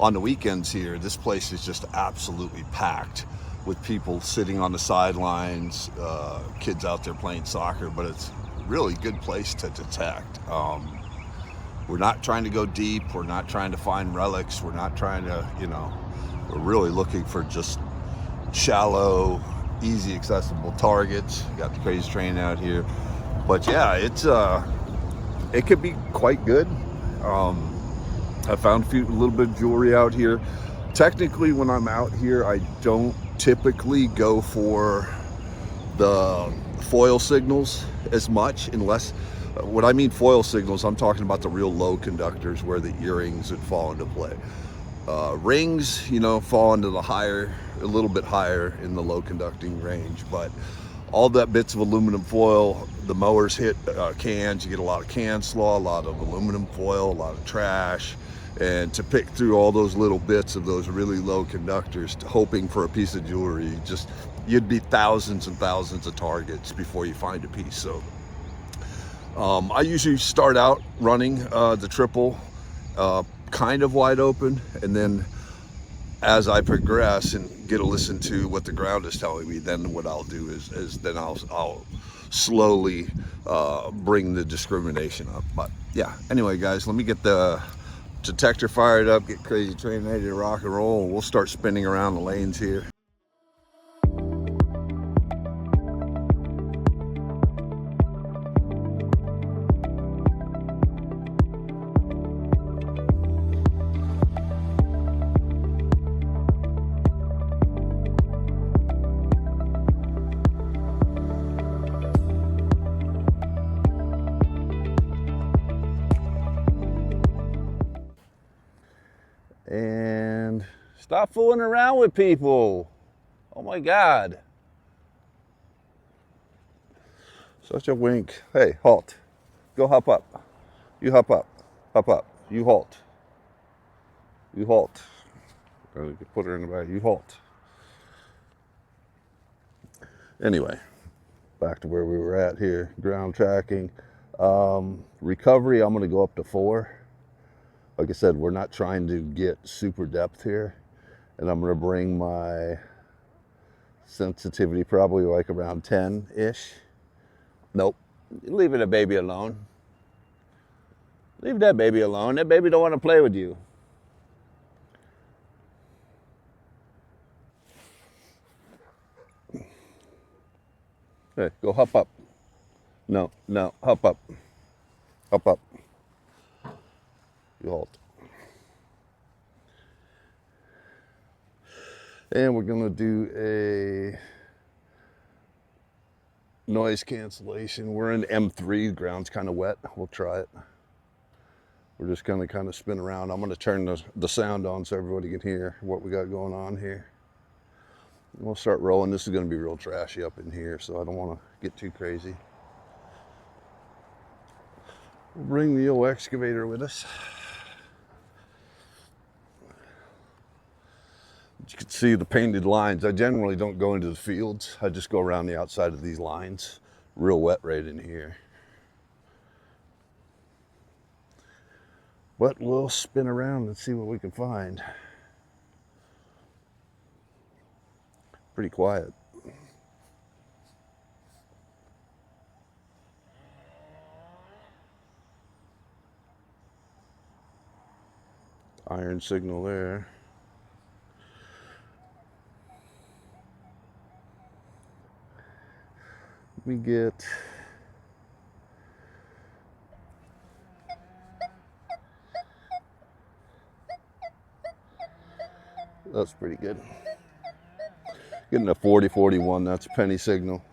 on the weekends here, this place is just absolutely packed with people sitting on the sidelines, kids out there playing soccer, but it's a really good place to detect. We're not trying to go deep. We're not trying to find relics. We're not trying to, we're really looking for just shallow, easy accessible targets. Got the crazy train out here. But yeah, it could be quite good. I found a little bit of jewelry out here. Technically, when I'm out here, I don't typically go for the foil signals as much, unless, what I mean foil signals, I'm talking about the real low conductors where the earrings would fall into play. Rings, fall into the higher, a little bit higher in the low conducting range, but all that bits of aluminum foil, the mowers hit cans, you get a lot of can slaw, a lot of aluminum foil, a lot of trash, and to pick through all those little bits of those really low conductors, hoping for a piece of jewelry, you'd be thousands and thousands of targets before you find a piece. So I usually start out running the triple kind of wide open, and then as I progress and get to listen to what the ground is telling me, then what I'll do is then I'll slowly bring the discrimination up. But yeah, anyway guys, let me get the detector fired up, get Crazy Train ready to rock and roll, and we'll start spinning around the lanes here. And stop fooling around with people. Oh my God. Such a wink. Hey, halt. Go hop up. You hop up. Hop up. You halt. You halt. Put her in the back. You halt. Anyway, back to where we were at here. Ground tracking. Recovery, I'm going to go up to 4. Like I said, we're not trying to get super depth here. And I'm going to bring my sensitivity probably like around 10-ish. Nope. Leaving the baby alone. Leave that baby alone. That baby don't want to play with you. Hey, go hop up. No, hop up. Hop up. You halt. And we're gonna do a noise cancellation. We're in M3, the ground's kind of wet. We'll try it. We're just gonna kind of spin around. I'm gonna turn the sound on so everybody can hear what we got going on here. We'll start rolling. This is gonna be real trashy up in here, so I don't wanna get too crazy. We'll bring the old excavator with us. You can see the painted lines. I generally don't go into the fields. I just go around the outside of these lines. Real wet right in here. But we'll spin around and see what we can find. Pretty quiet. Iron signal there. We get that's pretty good. Getting a 40-41, that's a penny signal.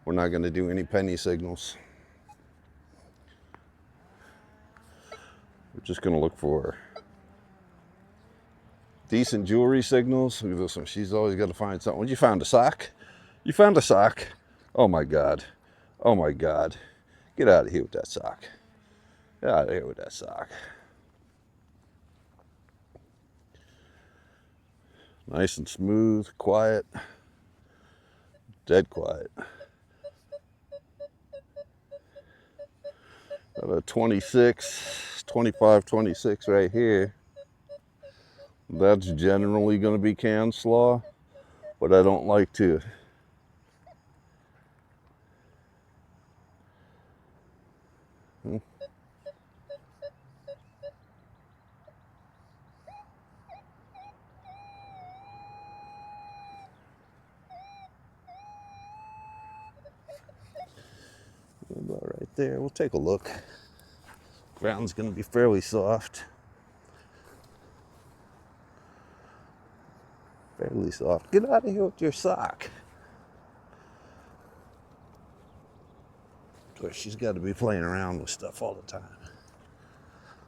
We're not going to do any penny signals. We're just going to look for decent jewelry signals. Look at this one. She's always got to find something. What, you found a sock? You found a sock? Oh my God. Oh my God. Get out of here with that sock. Get out of here with that sock. Nice and smooth, quiet. Dead quiet. Got a 26, 25, 26 right here. That's generally going to be can slaw, but I don't like to. About right there. We'll take a look. Ground's going to be fairly soft. Fairly soft. Get out of here with your sock. Of course, she's got to be playing around with stuff all the time.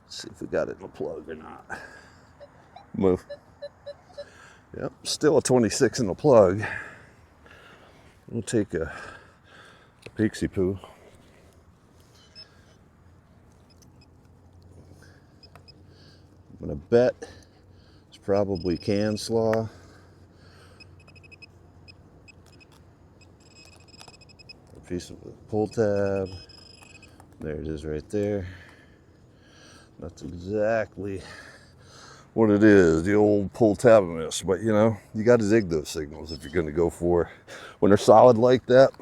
Let's see if we got it in the plug or not. Move. Yep, still a 26 in the plug. We'll take a pixie poo. I'm gonna bet it's probably can slaw. A piece of the pull tab. There it is right there. That's exactly what it is, the old pull tab miss. But you know, you got to dig those signals if you're going to go for when they're solid like that.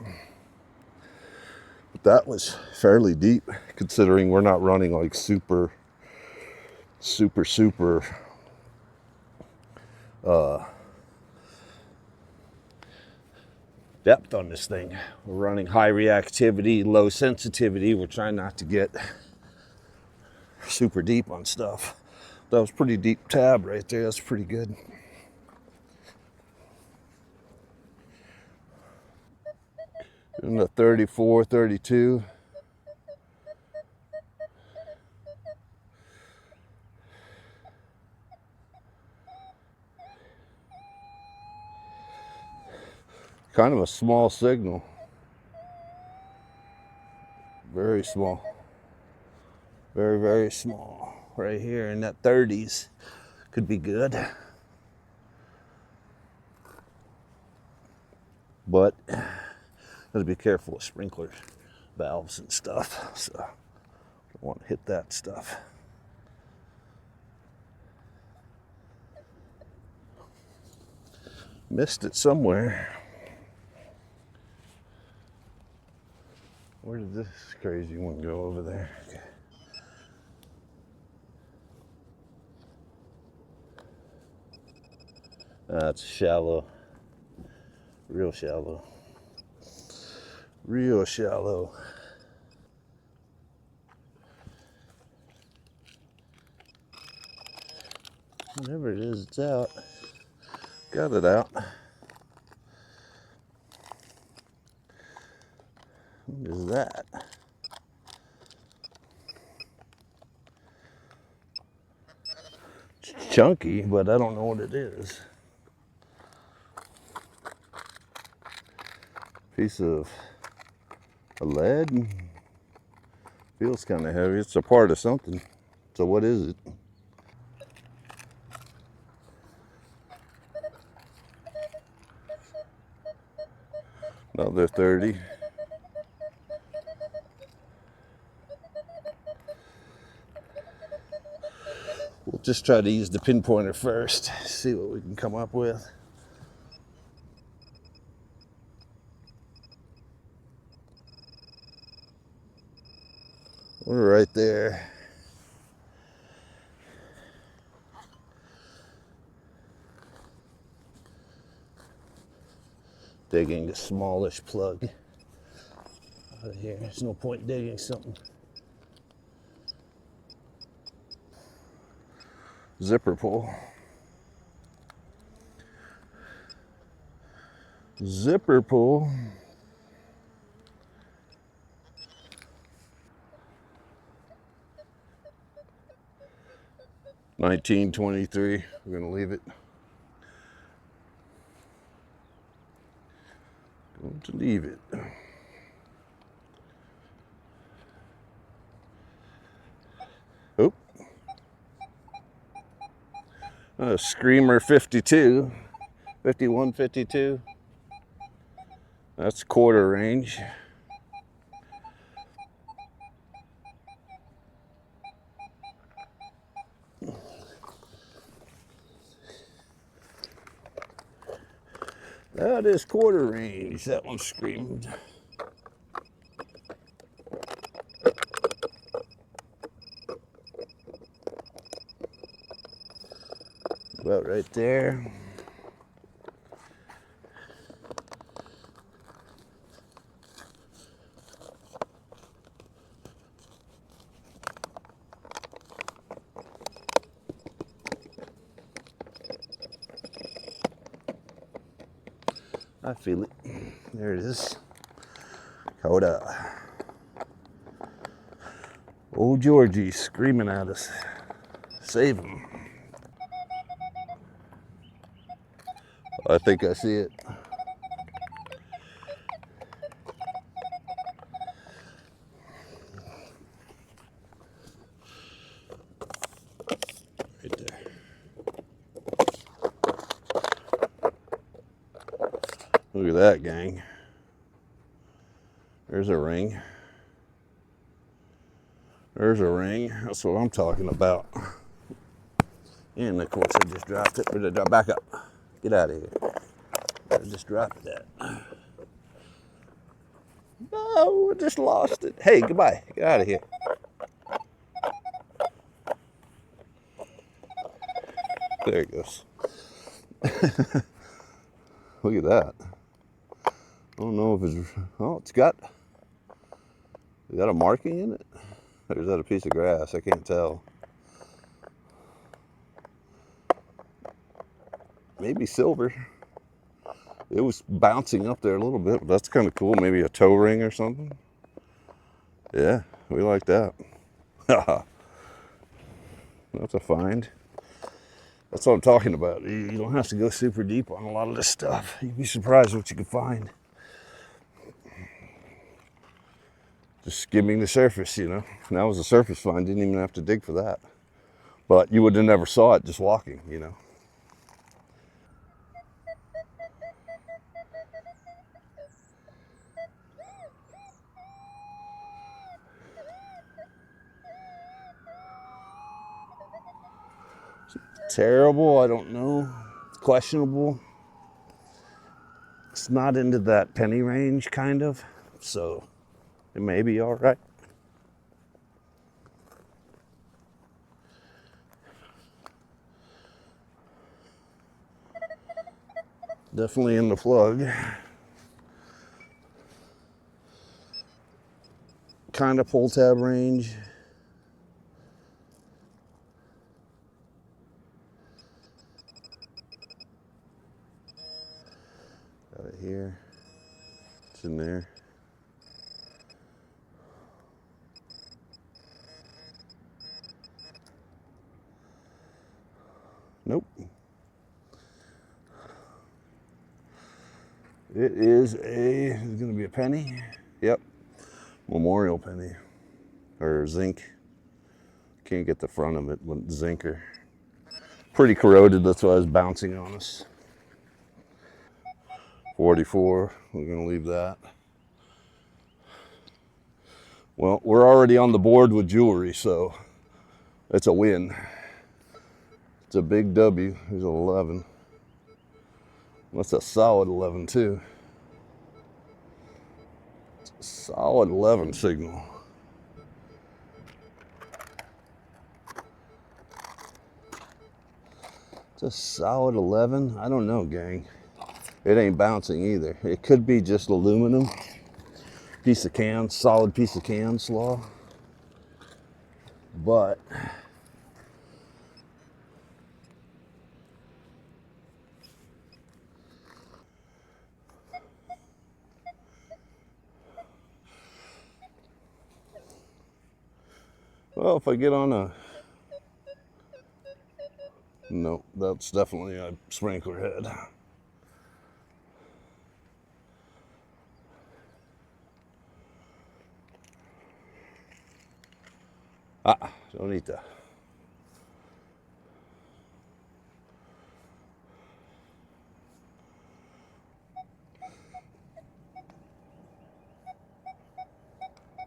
But that was fairly deep considering we're not running like super depth on this thing. We're running high reactivity, low sensitivity. We're trying not to get super deep on stuff. That was pretty deep tab right there. That's pretty good. In the 34, 32. Kind of a small signal. Very small. Very, very small. Right here in that 30s. Could be good. But gotta be careful with sprinkler valves and stuff. So don't want to hit that stuff. Missed it somewhere. Where did this crazy one go over there? Okay. That's shallow. Real shallow. Real shallow. Whatever it is, it's out. Got it out. What is that? It's chunky, but I don't know what it is. Piece of lead. Feels kind of heavy. It's a part of something. So what is it? Another 30. We'll just try to use the pinpointer first, see what we can come up with. We're right there. Digging a smallish plug out of here. There's no point digging something. Zipper pull. Zipper pull. $19.23. We're gonna leave it. Going to leave it. Oop. Screamer 52. 51, 52. That's quarter range. That is quarter range. That one screamed. About right there. I feel it. There it is. Coda. Old Georgie screaming at us. Save him. I think I see it. Right there. Look at that, gang. There's a ring. There's a ring. That's what I'm talking about. And of course I just dropped it. Where'd I drop? Back up. Get out of here. I just dropped that. No, I just lost it. Hey, goodbye. Get out of here. There it goes. Look at that. I don't know if it's, oh, it's got a marking in it? Or is that a piece of grass? I can't tell. Maybe silver. It was bouncing up there a little bit, but that's kind of cool. Maybe a toe ring or something. Yeah, we like that. That's a find. That's what I'm talking about. You don't have to go super deep on a lot of this stuff. You'd be surprised what you can find. Just skimming the surface, you know. And that was a surface find. Didn't even have to dig for that. But you would have never saw it just walking, you know. Terrible, I don't know. It's questionable. It's not into that penny range, kind of. So it may be all right. Definitely in the plug. Kind of pull tab range. Got it here. It's in there. Nope. It is it's gonna be a penny. Yep. Memorial penny. Or zinc. Can't get the front of it, but zinc or pretty corroded, that's why it's bouncing on us. 44, we're gonna leave that. Well, we're already on the board with jewelry, so it's a win. It's a big W. There's an 11. That's a solid 11 too. Solid 11 signal. It's a solid 11. I don't know, gang. It ain't bouncing either. It could be just aluminum. Piece of can, solid piece of can slaw. But well, if I get on a, no, that's definitely a sprinkler head. Ah, don't eat that.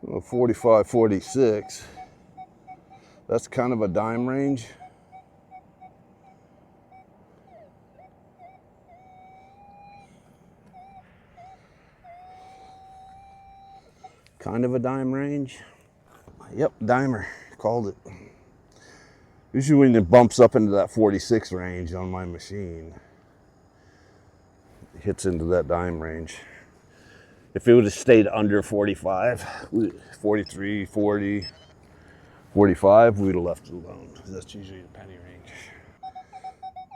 Well, 45, 46. That's kind of a dime range. Kind of a dime range. Yep, dimer, called it. Usually when it bumps up into that 46 range on my machine, it hits into that dime range. If it would have stayed under 45, 43, 40, 45, we'd have left it alone. That's usually the penny range.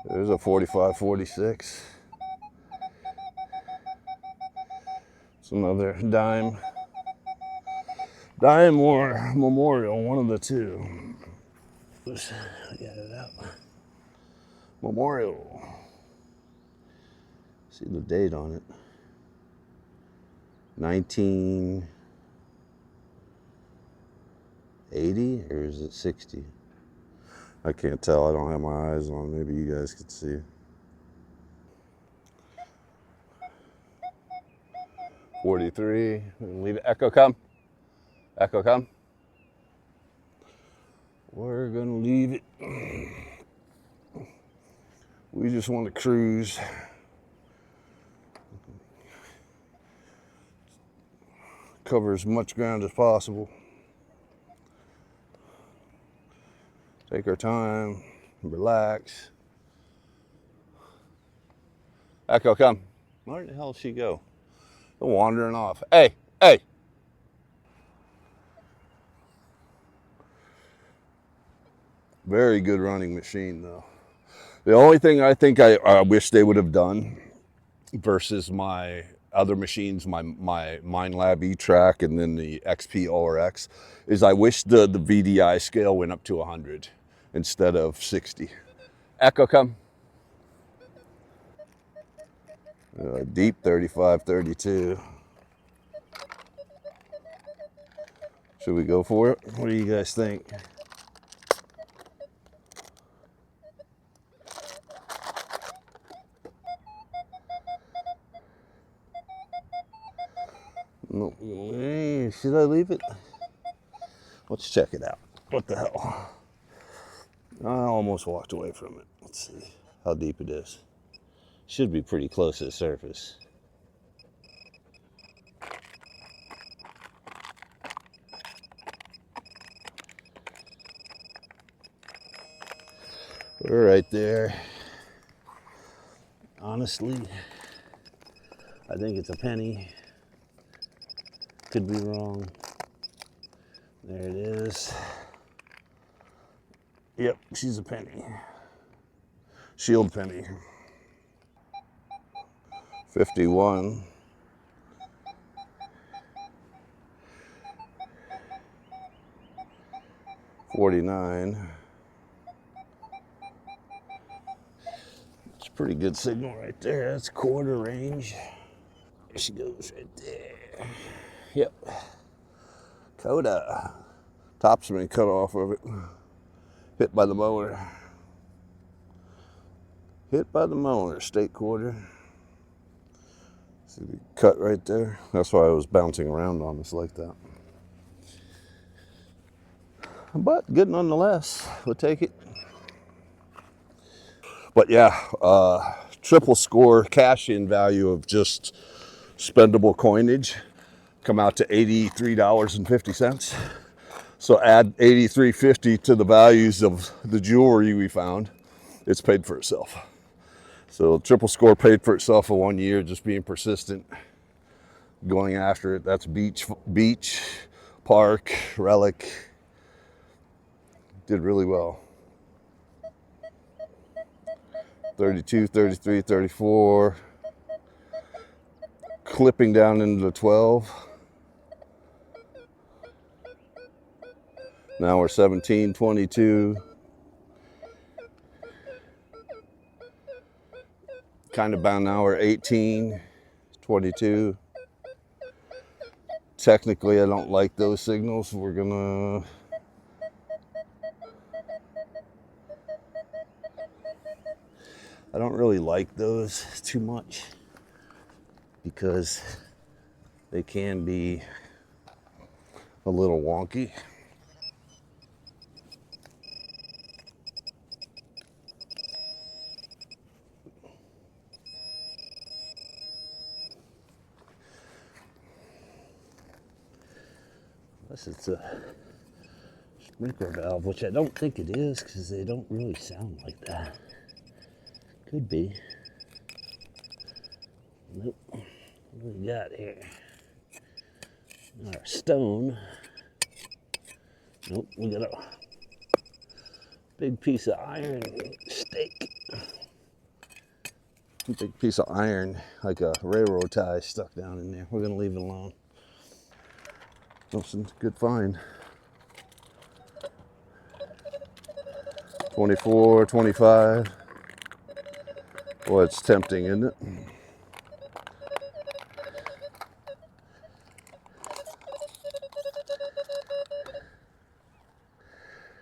There's a 45, 46. It's another dime. Dime or memorial, one of the two. Let's get it up. Memorial. See the date on it. 1980, or is it 60? I can't tell. I don't have my eyes on. Maybe you guys could see. $43. Leave it. Echo, come. Echo, come. We're gonna leave it. We just want to cruise. Cover as much ground as possible. Take our time, relax. Echo, come. Where the hell did she go? They're wandering off. Hey, hey. Very good running machine though. The only thing I think I wish they would have done versus my other machines, my MindLab E-Track and then the XP ORX, is I wish the VDI scale went up to 100 instead of 60. Echo, come. Deep 35, 32. Should we go for it? What do you guys think? No, should I leave it? Let's check it out. What the hell? I almost walked away from it. Let's see how deep it is. Should be pretty close to the surface. We're right there. Honestly, I think it's a penny. Could be wrong. There it is. Yep, she's a penny. Shield penny. 51. 49. It's a pretty good signal right there. That's quarter range. There she goes right there. Yep. Coda. Top's been cut off of it. Hit by the mower. Hit by the mower. State quarter. See the cut right there? That's why I was bouncing around on this like that. But good nonetheless. We'll take it. But yeah, triple score cash-in value of just spendable coinage come out to $83.50. So add $83.50 to the values of the jewelry we found. It's paid for itself. So triple score paid for itself for 1 year, just being persistent, going after it. That's beach, park, relic. Did really well. 32, 33, 34. Clipping down into the 12. Now we're 17, 22. Kind of bound now we're 18, 22. Technically, I don't like those signals. We're gonna I don't really like those too much because they can be a little wonky. Unless it's a sprinkler valve, which I don't think it is because they don't really sound like that. Could be. Nope. What do we got here? Our stone. Nope, we got a big piece of iron stake. A big piece of iron, like a railroad tie stuck down in there. We're gonna leave it alone. That's a good find. 24, 25. Well, it's tempting, isn't it?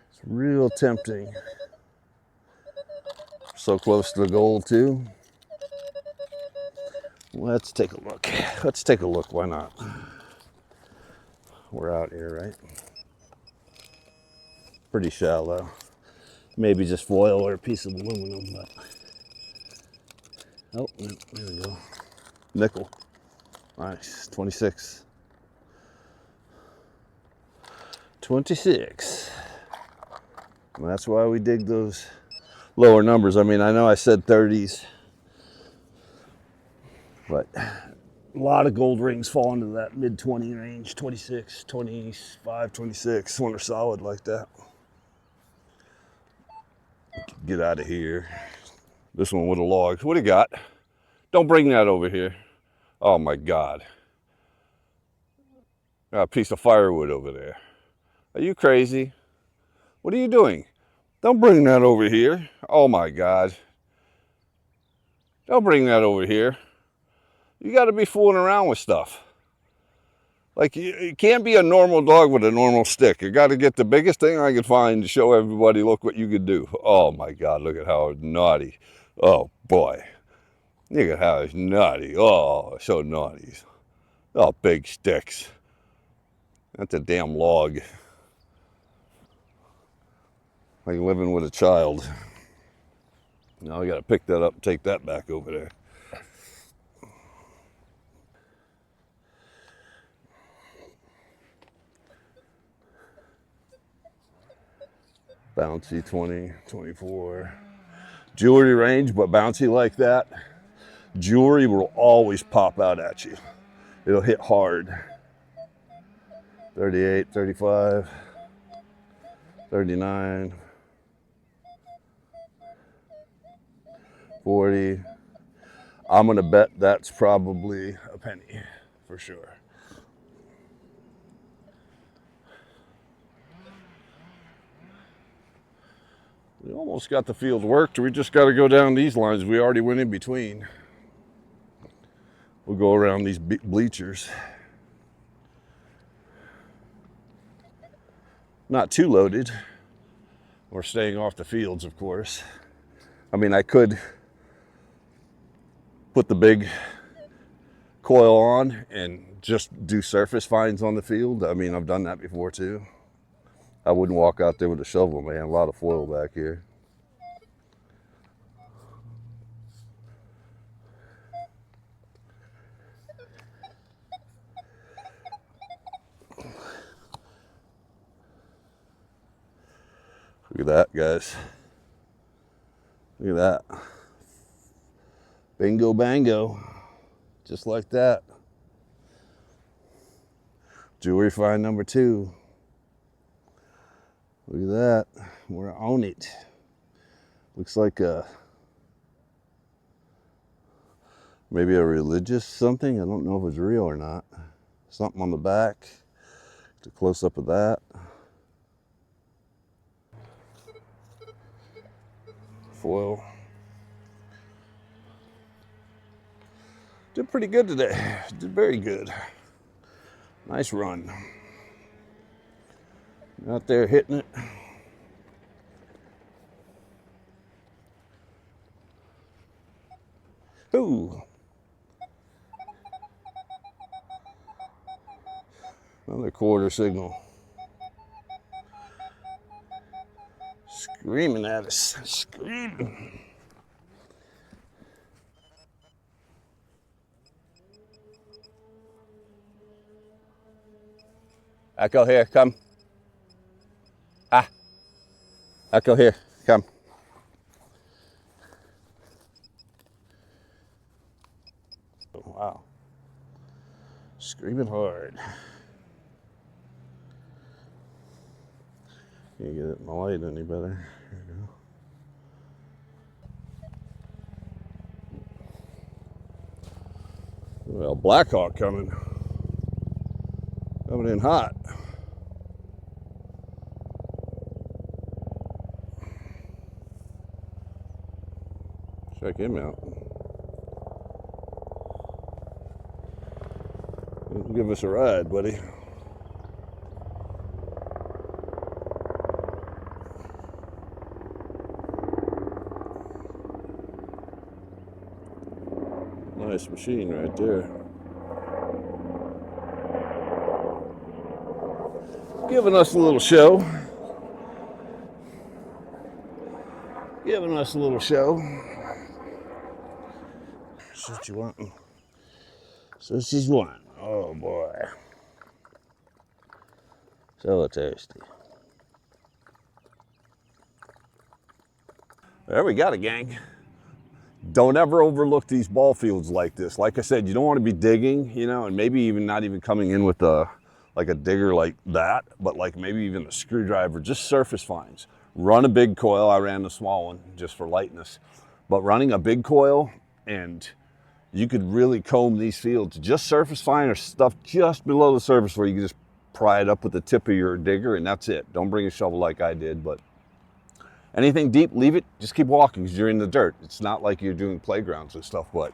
It's real tempting. So close to the goal too. Let's take a look. Let's take a look, why not? We're out here, right? Pretty shallow. Maybe just foil or a piece of aluminum, but. Oh, no, there we go. Nickel. Nice, 26. 26. And that's why we dig those lower numbers. I mean, I know I said 30s, but a lot of gold rings fall into that mid 20 range, 26, 25, 26, when they're solid like that. Get out of here. This one with a log. What do you got? Don't bring that over here. Oh my God. Got a piece of firewood over there. Are you crazy? What are you doing? Don't bring that over here. Oh my God. Don't bring that over here. You got to be fooling around with stuff. Like, you can't be a normal dog with a normal stick. You got to get the biggest thing I could find to show everybody, look what you could do. Oh my God, look at how naughty. Oh boy. Look at how it's naughty. Oh, so naughty. Oh, big sticks. That's a damn log. Like living with a child. Now I got to pick that up and take that back over there. Bouncy 20, 24. Jewelry range, but bouncy like that. Jewelry will always pop out at you. It'll hit hard. 38, 35, 39, 40. I'm gonna bet that's probably a penny for sure. We almost got the field worked. We just got to go down these lines. We already went in between. We'll go around these bleachers. Not too loaded. We're staying off the fields, of course. I mean, I could put the big coil on and just do surface finds on the field. I mean, I've done that before too. I wouldn't walk out there with a shovel, man. A lot of foil back here. Look at that, guys. Look at that. Bingo bango. Just like that. Jewelry find number 2. Look at that. We're on it. Looks like maybe a religious something. I don't know if it's real or not. Something on the back. Get a close up of that. Foil. Did pretty good today. Did very good. Nice run. Out there hitting it. Ooh. Another quarter signal. Screaming at us. Screaming. Echo here, come. Ah. Echo here, come. Oh, wow. Screaming hard. Can't get it in the light any better. There you go. Well, Blackhawk coming. Coming in hot. Check him out. Give us a ride, buddy. Nice machine right there. Giving us a little show. Giving us a little show. That's what you want. So she's one. Oh boy. So thirsty. There we got it, gang. Don't ever overlook these ball fields like this. Like I said, you don't want to be digging, you know, and maybe even not even coming in with like a digger like that, but like maybe even a screwdriver, just surface finds. Run a big coil. I ran the small one just for lightness, but running a big coil, and you could really comb these fields. Just surface find or stuff just below the surface where you can just pry it up with the tip of your digger, and that's it. Don't bring a shovel like I did, but anything deep, leave it. Just keep walking because you're in the dirt. It's not like you're doing playgrounds and stuff, but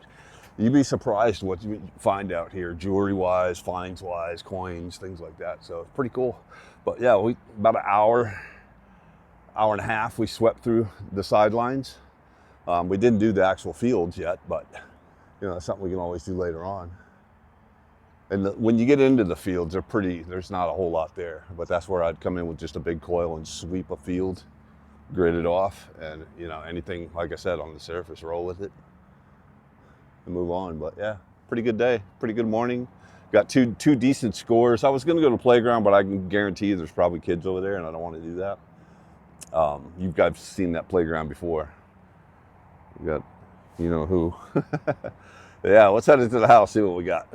you'd be surprised what you find out here, jewelry-wise, finds-wise, coins, things like that. So it's pretty cool. But yeah, about an hour and a half, we swept through the sidelines. We didn't do the actual fields yet, but you know, that's something we can always do later on. And when you get into the fields, there's not a whole lot there, but that's where I'd come in with just a big coil and sweep a field, grid it off, and you know, anything, like I said, on the surface, roll with it and move on. But yeah, pretty good day, pretty good morning. Got two decent scores. I was gonna go to the playground, but I can guarantee you there's probably kids over there and I don't want to do that. You guys seen that playground before. You got, you know who. Yeah, let's head into the house, see what we got.